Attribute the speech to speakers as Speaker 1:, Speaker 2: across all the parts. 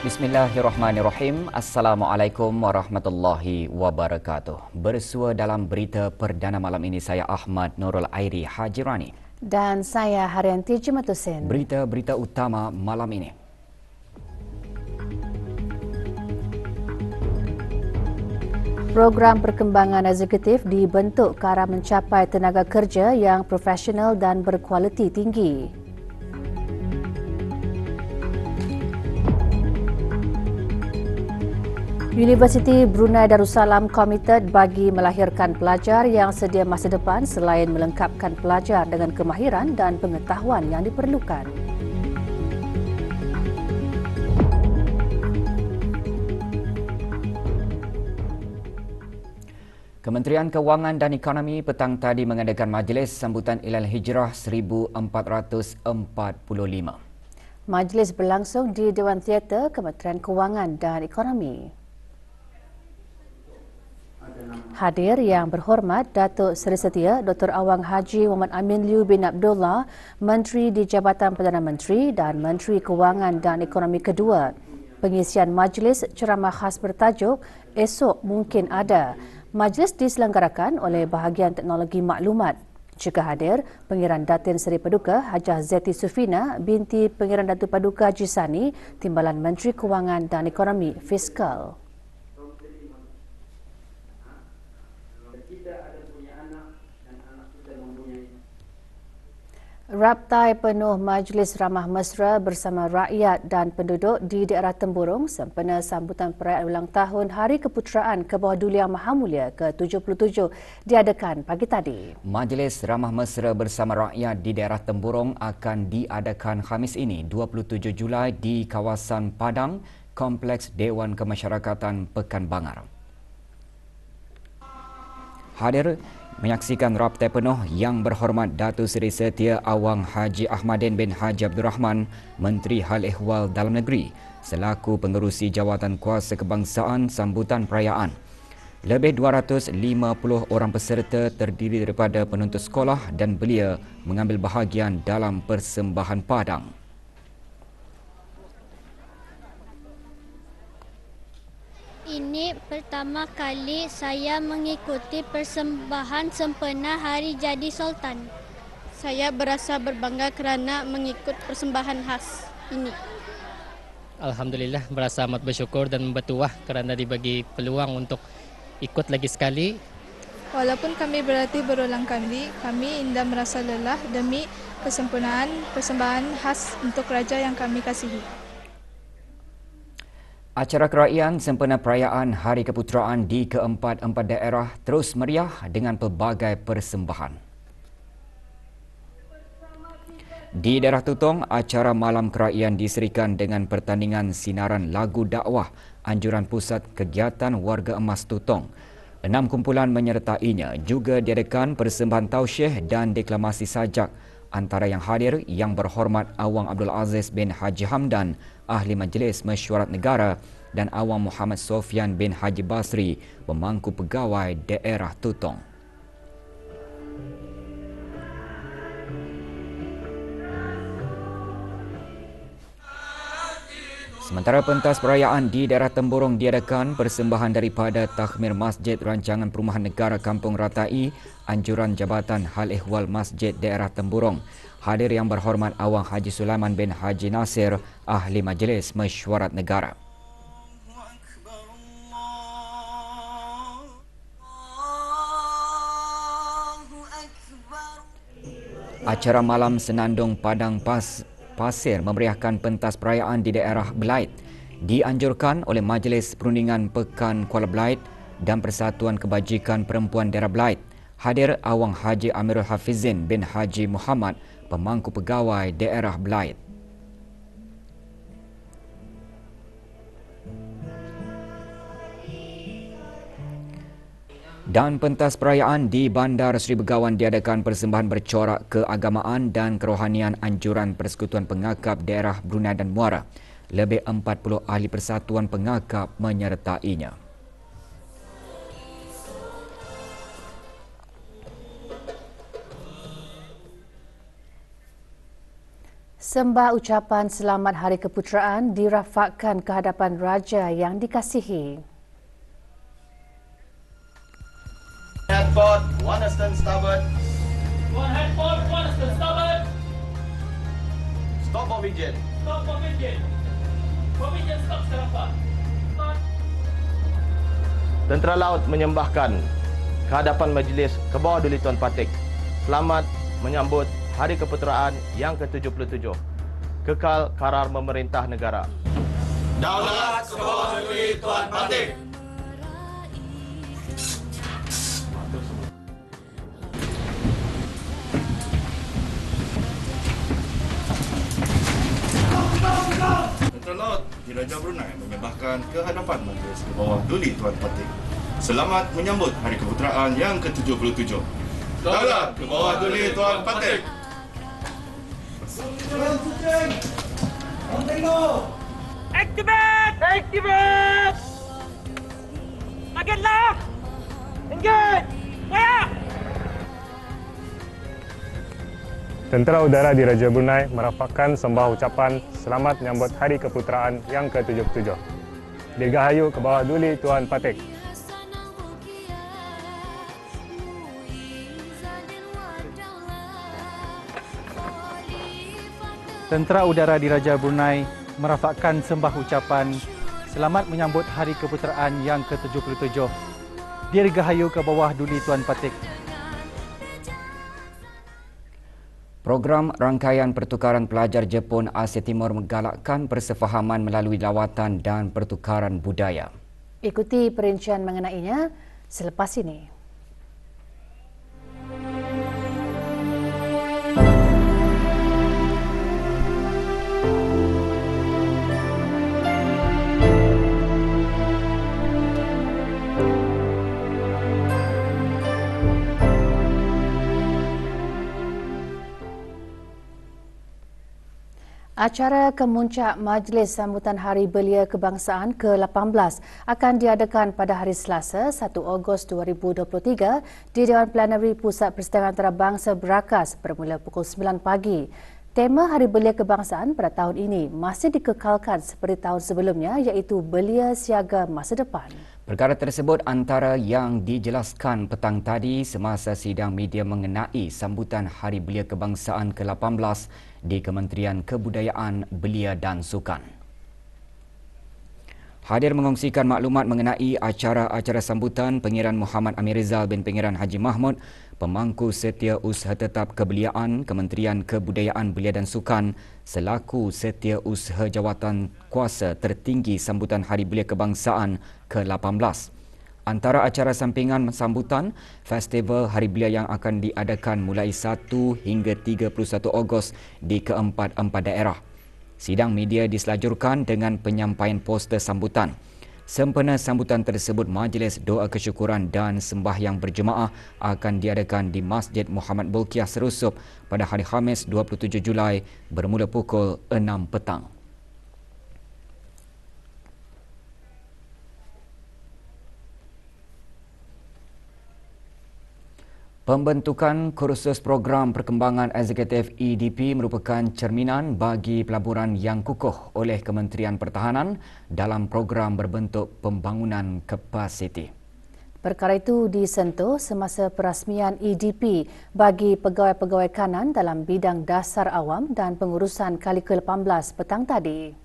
Speaker 1: Bismillahirrahmanirrahim. Assalamualaikum warahmatullahi wabarakatuh. Bersua dalam berita perdana malam ini saya Ahmad Nurul Airi Hajirani.
Speaker 2: Dan saya Haryanti Jematusin.
Speaker 1: Berita-berita utama malam ini.
Speaker 2: Program perkembangan eksekutif dibentuk ke arah mencapai tenaga kerja yang profesional dan berkualiti tinggi. Universiti Brunei Darussalam komited bagi melahirkan pelajar yang sedia masa depan selain melengkapkan pelajar dengan kemahiran dan pengetahuan yang diperlukan.
Speaker 1: Kementerian Kewangan dan Ekonomi petang tadi mengadakan majlis sambutan Hilal Hijrah 1445.
Speaker 2: Majlis berlangsung di Dewan Teater Kementerian Kewangan dan Ekonomi. Hadir yang berhormat Datuk Seri Setia Dr. Awang Haji Muhammad Amin Liu bin Abdullah, Menteri di Jabatan Perdana Menteri dan Menteri Kewangan dan Ekonomi kedua. Pengisian majlis ceramah khas bertajuk Esok Mungkin Ada. Majlis diselenggarakan oleh Bahagian Teknologi Maklumat. Juga hadir Pengiran Datin Seri Paduka Hajah Zeti Sufina binti Pengiran Datuk Paduka Jisani, Timbalan Menteri Kewangan dan Ekonomi Fiskal. Raptai penuh Majlis Ramah Mesra bersama rakyat dan penduduk di daerah Temburong sempena sambutan perayaan ulang tahun Hari Keputeraan ke bawah Duli Yang Maha Mulia ke-77 diadakan pagi tadi.
Speaker 1: Majlis Ramah Mesra bersama rakyat di daerah Temburong akan diadakan Khamis ini 27 Julai di kawasan Padang, Kompleks Dewan Kemasyarakatan Pekan Bangar. Hadir menyaksikan raptai penuh yang berhormat Datuk Seri Setia Awang Haji Ahmadin bin Haji Abdul Rahman, Menteri Hal Ehwal Dalam Negeri, selaku pengerusi Jawatan Kuasa Kebangsaan sambutan perayaan. Lebih 250 orang peserta terdiri daripada penuntut sekolah dan belia mengambil bahagian dalam persembahan padang.
Speaker 3: Ini pertama kali saya mengikuti persembahan sempena Hari Jadi Sultan.
Speaker 4: Saya berasa berbangga kerana mengikut persembahan khas ini.
Speaker 5: Alhamdulillah, berasa amat bersyukur dan bertuah kerana dibagi peluang untuk ikut lagi sekali.
Speaker 4: Walaupun kami berlatih berulang kali, kami indah merasa lelah demi kesempurnaan persembahan khas untuk raja yang kami kasihi.
Speaker 1: Acara kerajaan sempena perayaan Hari Keputeraan di keempat-empat daerah terus meriah dengan pelbagai persembahan. Di daerah Tutong, acara malam kerajaan diserikan dengan pertandingan sinaran lagu dakwah anjuran pusat kegiatan warga emas Tutong. 6 kumpulan menyertainya, juga diadakan persembahan tausiah dan deklamasi sajak. Antara yang hadir yang berhormat Awang Abdul Aziz bin Haji Hamdan, Ahli Majlis Mesyuarat Negara, dan Awang Muhammad Sofian bin Haji Basri, pemangku pegawai daerah Tutong. Sementara pentas perayaan di daerah Temburong diadakan persembahan daripada Takhmir Masjid Rancangan Perumahan Negara Kampung Ratai, anjuran Jabatan Hal Ehwal Masjid Daerah Temburong. Hadir yang berhormat Awang Haji Sulaiman bin Haji Nasir, Ahli Majlis Mesyuarat Negara. Acara malam Senandung Padang Pasir memeriahkan pentas perayaan di daerah Belait. Dianjurkan oleh Majlis Perundingan Pekan Kuala Belait dan Persatuan Kebajikan Perempuan Daerah Belait. Hadir Awang Haji Amirul Hafizin bin Haji Muhammad, pemangku pegawai daerah Belait. Dan pentas perayaan di Bandar Seri Begawan diadakan persembahan bercorak keagamaan dan kerohanian anjuran Persekutuan Pengakap Daerah Brunei dan Muara. Lebih 40 ahli persatuan pengakap menyertainya.
Speaker 2: Sembah ucapan selamat Hari Keputeraan dirafakkan ke hadapan Raja yang dikasihi.
Speaker 6: Head forward, one astern starboard.
Speaker 7: One head forward, one astern starboard.
Speaker 6: Stop for vision.
Speaker 7: Stop for vision. For vision, stop serapat. Start.
Speaker 6: Tentera Laut menyembahkan ke hadapan majlis ke bawah Duli Tuan Patik. Selamat menyambut Hari Keputeraan yang ke-77. Kekal karar memerintah negara. Daulat ke bawah Duli Tuan Patik.
Speaker 8: Tentera Laut Diraja Brunei menyembahkan ke hadapan majlis ke bawah Duli Tuan Patik. Selamat menyambut Hari Keputeraan yang ke-77. Daulat ke bawah Duli Tuan Patik.
Speaker 7: Activate! Activate! Target lock! Engage! Fire!
Speaker 9: Tentera Udara Diraja Brunei merafakkan sembah ucapan selamat menyambut Hari Keputeraan yang ke-77. Dirgahayu ke bawah Duli Tuan Patik.
Speaker 10: Tentera Udara Diraja Brunei merafakkan sembah ucapan selamat menyambut Hari Keputeraan yang ke-77. Dirgahayu ke bawah Duli Tuan Patik.
Speaker 1: Program rangkaian pertukaran pelajar Jepun Asia Timur menggalakkan persefahaman melalui lawatan dan pertukaran budaya.
Speaker 2: Ikuti perincian mengenainya selepas ini. Acara kemuncak Majlis Sambutan Hari Belia Kebangsaan ke-18 akan diadakan pada hari Selasa, 1 Ogos 2023 di Dewan Plenary Pusat Persidangan Antarabangsa Berakas bermula pukul 9 pagi. Tema Hari Belia Kebangsaan pada tahun ini masih dikekalkan seperti tahun sebelumnya iaitu Belia Siaga Masa Depan.
Speaker 1: Perkara tersebut antara yang dijelaskan petang tadi semasa sidang media mengenai sambutan Hari Belia Kebangsaan ke-18 di Kementerian Kebudayaan, Belia dan Sukan. Hadir mengongsikan maklumat mengenai acara-acara sambutan Pengiran Muhammad Amir Rizal bin Pengiran Haji Mahmud, Pemangku Setia Usaha Tetap Kebeliaan Kementerian Kebudayaan, Belia dan Sukan selaku Setia Usaha Jawatan Kuasa Tertinggi sambutan Hari Belia Kebangsaan ke-18. Antara acara sampingan sambutan, Festival Hari Belia yang akan diadakan mulai 1 hingga 31 Ogos di keempat-empat daerah. Sidang media diselajurkan dengan penyampaian poster sambutan. Sempena sambutan tersebut, majlis doa kesyukuran dan sembahyang berjemaah akan diadakan di Masjid Muhammad Bolkiah Serusup pada hari Khamis 27 Julai bermula pukul 6 petang. Pembentukan kursus program perkembangan eksekutif EDP merupakan cerminan bagi pelaburan yang kukuh oleh Kementerian Pertahanan dalam program berbentuk pembangunan kapasiti.
Speaker 2: Perkara itu disentuh semasa perasmian EDP bagi pegawai-pegawai kanan dalam bidang dasar awam dan pengurusan kali ke-18 petang tadi.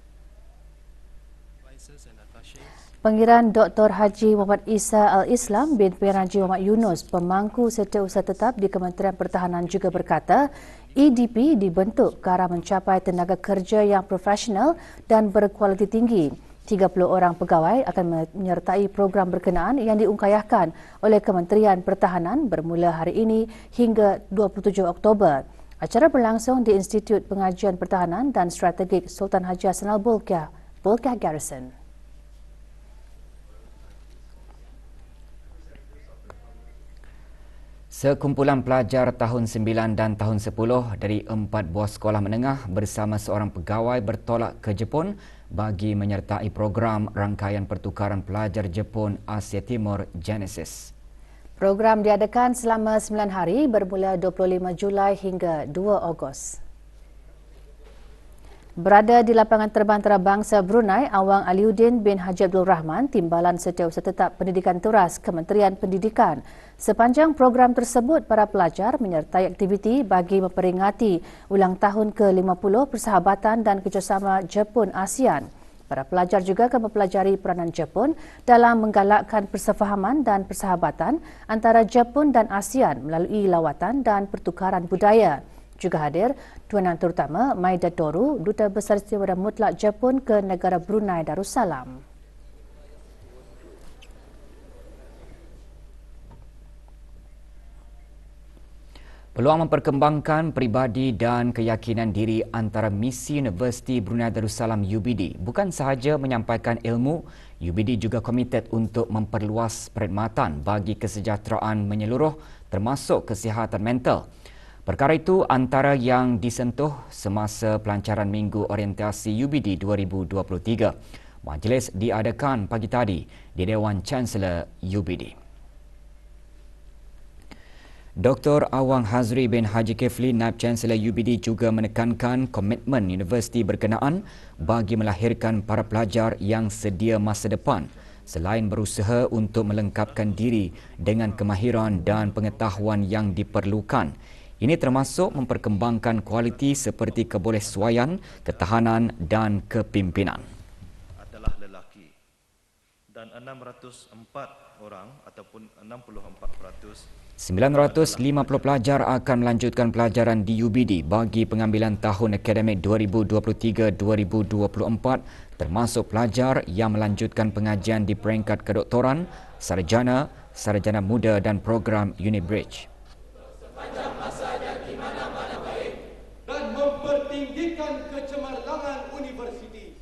Speaker 2: Pengiran Dr. Haji Muhammad Isa Al-Islam bin Pengiran Haji Muhammad Yunus, Pemangku Setiausaha Tetap di Kementerian Pertahanan juga berkata, EDP dibentuk ke arah mencapai tenaga kerja yang profesional dan berkualiti tinggi. 30 orang pegawai akan menyertai program berkenaan yang diungkayahkan oleh Kementerian Pertahanan bermula hari ini hingga 27 Oktober. Acara berlangsung di Institut Pengajian Pertahanan dan Strategik Sultan Haji Hassanal Bolkiah Garrison.
Speaker 1: Sekumpulan pelajar tahun 9 dan tahun 10 dari 4 buah sekolah menengah bersama seorang pegawai bertolak ke Jepun bagi menyertai program rangkaian pertukaran pelajar Jepun Asia Timur Genesis.
Speaker 2: Program diadakan selama 9 hari bermula 25 Julai hingga 2 Ogos. Berada di lapangan terbang antarabangsa Brunei, Awang Aliuddin bin Haji Abdul Rahman, Timbalan Setiausaha Tetap Pendidikan Teras Kementerian Pendidikan. Sepanjang program tersebut, para pelajar menyertai aktiviti bagi memperingati ulang tahun ke-50 Persahabatan dan Kerjasama Jepun-ASEAN. Para pelajar juga akan mempelajari peranan Jepun dalam menggalakkan persefahaman dan persahabatan antara Jepun dan ASEAN melalui lawatan dan pertukaran budaya. Juga hadir Tuan Yang Terutama Maida Doru, Duta Besar Istimewa Mutlak Jepun ke negara Brunei Darussalam.
Speaker 1: Peluang memperkembangkan peribadi dan keyakinan diri antara misi Universiti Brunei Darussalam UBD bukan sahaja menyampaikan ilmu, UBD juga komited untuk memperluas perkhidmatan bagi kesejahteraan menyeluruh termasuk kesihatan mental. Perkara itu antara yang disentuh semasa pelancaran Minggu Orientasi UBD 2023. Majlis diadakan pagi tadi di Dewan Chancellor UBD. Dr. Awang Hazri bin Haji Kefli, Naib Chancellor UBD juga menekankan komitmen universiti berkenaan bagi melahirkan para pelajar yang sedia masa depan selain berusaha untuk melengkapkan diri dengan kemahiran dan pengetahuan yang diperlukan. Ini termasuk memperkembangkan kualiti seperti kebolehsuaian, ketahanan dan kepimpinan.
Speaker 6: Adalah lelaki dan 604 orang ataupun 64%.
Speaker 1: 950 pelajar akan melanjutkan pelajaran di UBD bagi pengambilan tahun akademik 2023-2024 termasuk pelajar yang melanjutkan pengajian di peringkat kedoktoran, sarjana, sarjana muda dan program UniBridge.
Speaker 7: Sepanjang masa dan di mana-mana baik dan mempertinggikan kecemerlangan universiti.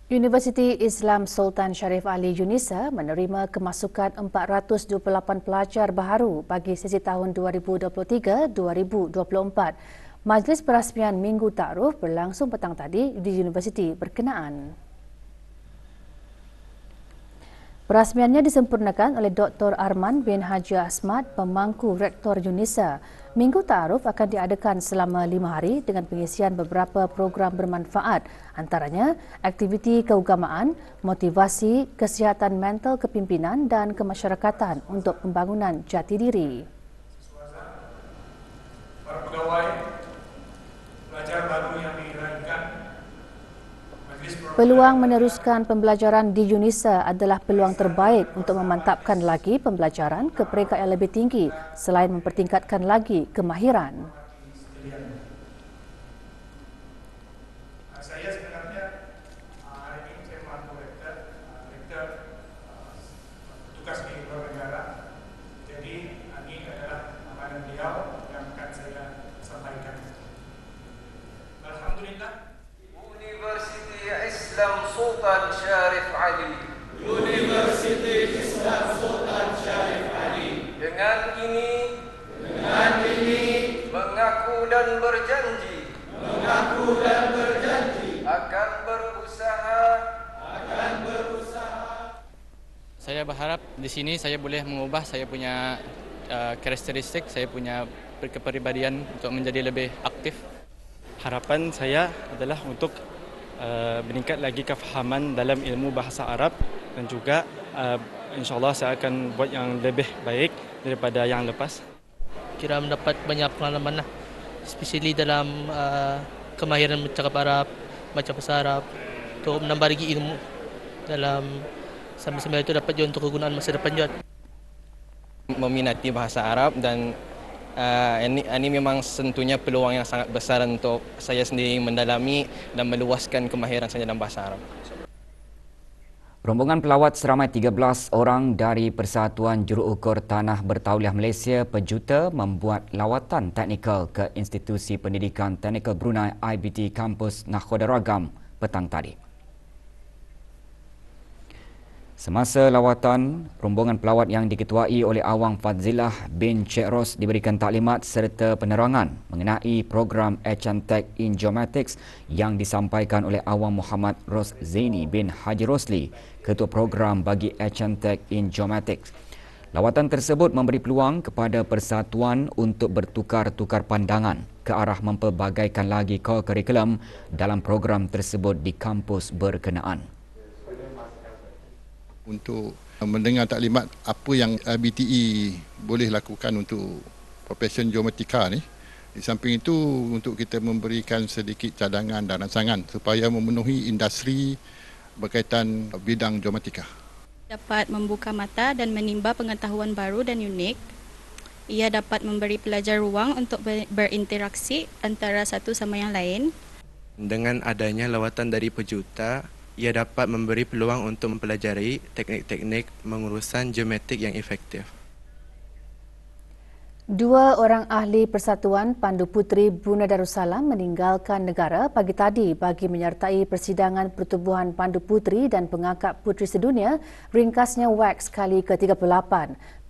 Speaker 2: Universiti Islam Sultan Sharif Ali Yunisa menerima kemasukan 428 pelajar baharu bagi sesi tahun 2023-2024. Majlis perasmian Minggu Ta'aruf berlangsung petang tadi di universiti berkenaan. Perasmiannya disempurnakan oleh Dr. Arman bin Haji Asmad, pemangku Rektor Yunisa. Minggu Ta'aruf akan diadakan selama 5 hari dengan pengisian beberapa program bermanfaat, antaranya aktiviti keagamaan, motivasi, kesihatan mental kepimpinan dan kemasyarakatan untuk pembangunan jati diri.
Speaker 11: Para pegawai, pelajar baru yang dilahirkan.
Speaker 2: Peluang meneruskan pembelajaran di Yunisa adalah peluang terbaik untuk memantapkan lagi pembelajaran ke peringkat yang lebih tinggi selain mempertingkatkan lagi kemahiran.
Speaker 11: Saya sebenarnya hari ini saya mampu rektor tugas di luar negara. Jadi ini adalah amanah beliau yang akan saya sampaikan. Alhamdulillah.
Speaker 12: Universiti Islam Sultan Sharif Ali.
Speaker 7: Universiti Islam Sultan Sharif Ali.
Speaker 12: Dengan ini mengaku dan berjanji akan berusaha.
Speaker 5: Saya berharap di sini saya boleh mengubah saya punya karakteristik, saya punya kepribadian untuk menjadi lebih aktif.
Speaker 13: Harapan saya adalah untuk meningkat lagi kefahaman dalam ilmu bahasa Arab dan juga insyaAllah saya akan buat yang lebih baik daripada yang lepas.
Speaker 5: Kira mendapat banyak pengalaman lah, especially dalam kemahiran bercakap Arab, baca bahasa Arab, untuk menambah lagi ilmu dalam sambil-sambil itu dapat juga untuk kegunaan masa depan juga.
Speaker 14: Meminati bahasa Arab dan ini memang tentunya peluang yang sangat besar untuk saya sendiri mendalami dan meluaskan kemahiran saya dalam bahasa Arab.
Speaker 1: Rombongan pelawat seramai 13 orang dari Persatuan Juruukur Tanah Bertauliah Malaysia Pejuta membuat lawatan teknikal ke Institusi Pendidikan Teknikal Brunei IBT Kampus Nakhoda Ragam petang tadi. Semasa lawatan, rombongan pelawat yang diketuai oleh Awang Fadzilah bin Cik Ros diberikan taklimat serta penerangan mengenai program H&Tech in Geomatics yang disampaikan oleh Awang Muhammad Ros Zaini bin Haji Rosli, Ketua Program bagi H&Tech in Geomatics. Lawatan tersebut memberi peluang kepada persatuan untuk bertukar-tukar pandangan ke arah mempelbagaikan lagi kurikulum dalam program tersebut di kampus berkenaan.
Speaker 15: Untuk mendengar taklimat apa yang BTE boleh lakukan untuk profesion geomatika ni. Di samping itu, untuk kita memberikan sedikit cadangan dan rancangan supaya memenuhi industri berkaitan bidang geomatika.
Speaker 16: Dapat membuka mata dan menimba pengetahuan baru dan unik. Ia dapat memberi pelajar ruang untuk berinteraksi antara satu sama yang lain.
Speaker 17: Dengan adanya lawatan dari pejuta, ia dapat memberi peluang untuk mempelajari teknik-teknik mengurusan geometrik yang efektif.
Speaker 2: Dua orang ahli Persatuan Pandu Puteri Brunei Darussalam meninggalkan negara pagi tadi bagi menyertai persidangan Pertubuhan Pandu Puteri dan Pengangkat Puteri Sedunia, ringkasnya WACS kali ke-38.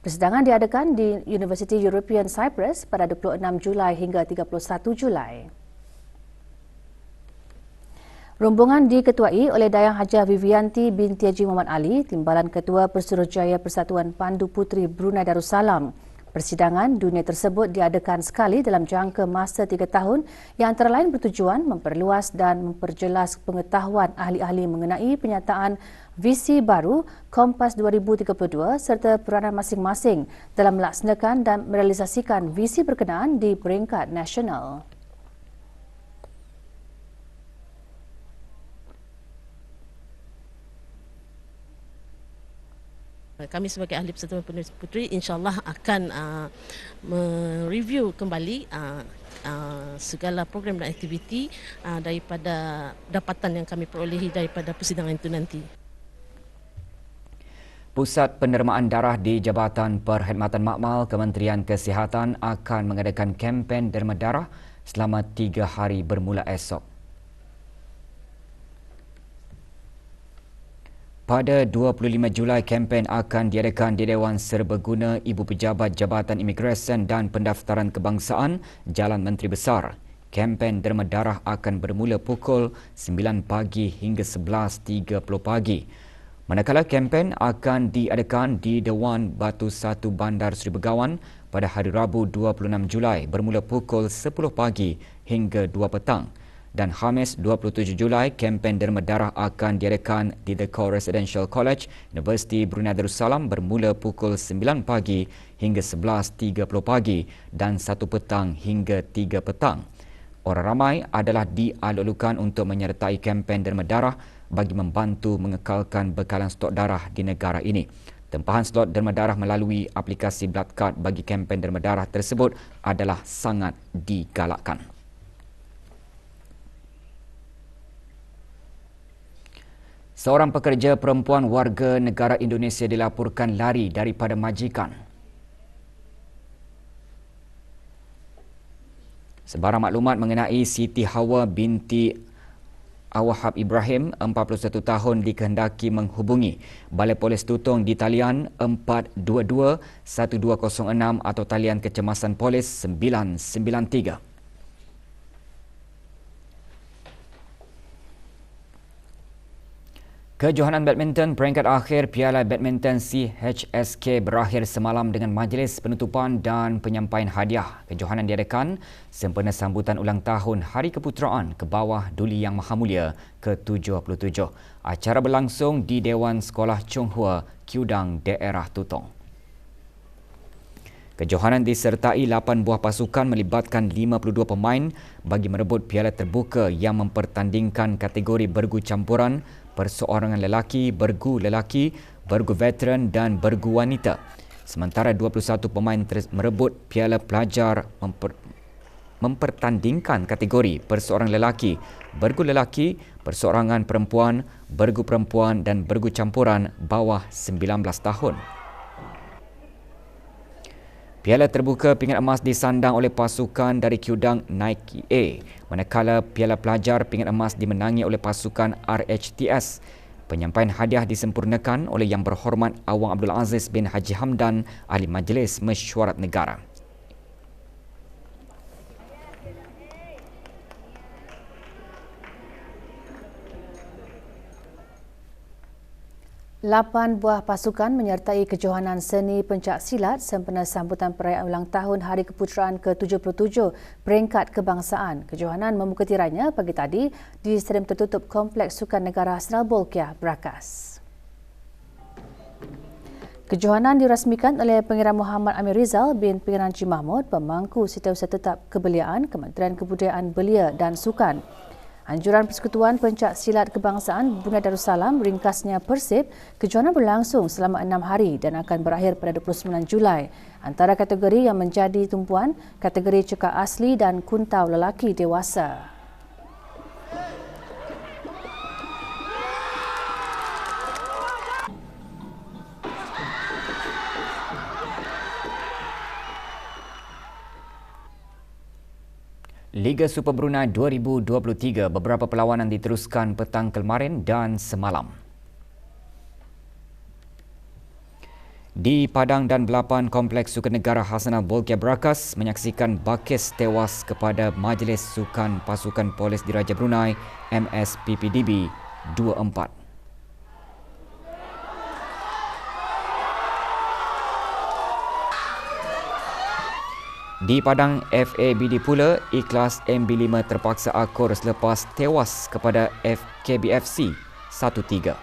Speaker 2: Persidangan diadakan di University European Cyprus pada 26 Julai hingga 31 Julai. Rombongan diketuai oleh Dayang Hajah Vivianti binti Haji Muhammad Ali, Timbalan Ketua Persuruhjaya Persatuan Pandu Puteri Brunei Darussalam. Persidangan dunia tersebut diadakan sekali dalam jangka masa 3 tahun yang antara lain bertujuan memperluas dan memperjelas pengetahuan ahli-ahli mengenai penyataan visi baru Kompas 2032 serta peranan masing-masing dalam melaksanakan dan merealisasikan visi berkenaan di peringkat nasional.
Speaker 18: Kami sebagai ahli Persatuan Pandu Puteri insya-Allah akan mereview kembali segala program dan aktiviti daripada dapatan yang kami perolehi daripada persidangan itu nanti.
Speaker 1: Pusat Pendermaan Darah di Jabatan Perkhidmatan Makmal Kementerian Kesihatan akan mengadakan kempen derma darah selama 3 hari bermula esok. Pada 25 Julai, kempen akan diadakan di Dewan Serbaguna Ibu Pejabat Jabatan Imigresen dan Pendaftaran Kebangsaan, Jalan Menteri Besar. Kempen derma darah akan bermula pukul 9 pagi hingga 11.30 pagi. Manakala kempen akan diadakan di Dewan Batu Satu Bandar Seri Begawan pada hari Rabu 26 Julai bermula pukul 10 pagi hingga 2 petang. Dan Khamis 27 Julai, kempen derma darah akan diadakan di The Core Residential College, Universiti Brunei Darussalam bermula pukul 9 pagi hingga 11.30 pagi dan 1 petang hingga 3 petang. Orang ramai adalah dialulukan untuk menyertai kempen derma darah bagi membantu mengekalkan bekalan stok darah di negara ini. Tempahan slot derma darah melalui aplikasi Blood Card bagi kempen derma darah tersebut adalah sangat digalakkan. Seorang pekerja perempuan warga negara Indonesia dilaporkan lari daripada majikan. Sebarang maklumat mengenai Siti Hawa binti Awahab Ibrahim, 41 tahun, dikehendaki menghubungi Balai Polis Tutong di talian 422-1206 atau talian kecemasan polis 993. Kejohanan badminton peringkat akhir Piala Badminton CHSK berakhir semalam dengan majlis penutupan dan penyampaian hadiah. Kejohanan diadakan sempena sambutan ulang tahun Hari Keputeraan ke bawah Duli Yang Maha Mulia ke-77. Acara berlangsung di Dewan Sekolah Chong Hua, Kudang, daerah Tutong. Kejohanan disertai 8 buah pasukan melibatkan 52 pemain bagi merebut piala terbuka yang mempertandingkan kategori bergu campuran, perseorangan lelaki, bergu veteran dan bergu wanita. Sementara 21 pemain merebut piala pelajar mempertandingkan kategori perseorangan lelaki, perseorangan perempuan, bergu perempuan dan bergu campuran bawah 19 tahun. Piala terbuka pingat emas disandang oleh pasukan dari Kudang Nike A, manakala piala pelajar pingat emas dimenangi oleh pasukan RHTS. Penyampaian hadiah disempurnakan oleh Yang Berhormat Awang Abdul Aziz bin Haji Hamdan, Ahli Majlis Mesyuarat Negara.
Speaker 2: 8 buah pasukan menyertai kejohanan seni pencak silat sempena sambutan perayaan ulang tahun Hari Keputeraan ke-77 peringkat kebangsaan. Kejohanan membuka tirainya pagi tadi di stadium tertutup Kompleks Sukan Negara Hasnal Bolkiah, Brakas. Kejohanan dirasmikan oleh Pengiran Muhammad Amir Rizal bin Pengiran Haji Mahmud, pemangku Setiausaha Tetap Kebeliaan Kementerian Kebudayaan Belia dan Sukan. Anjuran Persekutuan Pencak Silat Kebangsaan Brunei Darussalam, ringkasnya Persib, kejohanan berlangsung selama 6 hari dan akan berakhir pada 29 Julai. Antara kategori yang menjadi tumpuan, kategori cekak asli dan kuntau lelaki dewasa.
Speaker 1: Liga Super Brunei 2023, beberapa perlawanan diteruskan petang kemarin dan semalam. Di Padang dan Belapan, Kompleks Sukan Negara Hasnal Bolkiah, Brakas menyaksikan Bakis tewas kepada Majlis Sukan Pasukan Polis Diraja Brunei MSPPDB 24. Di Padang FABD pula, Ikhlas MB5 terpaksa akur selepas tewas kepada KBFC 1-3.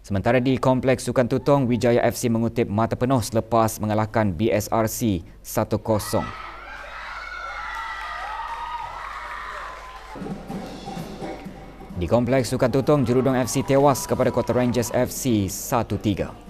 Speaker 1: Sementara di Kompleks Sukan Tutong, Wijaya FC mengutip mata penuh selepas mengalahkan BSRC 1-0. Di Kompleks Sukan Tutong, Jurudong FC tewas kepada Kota Rangers FC 1-3.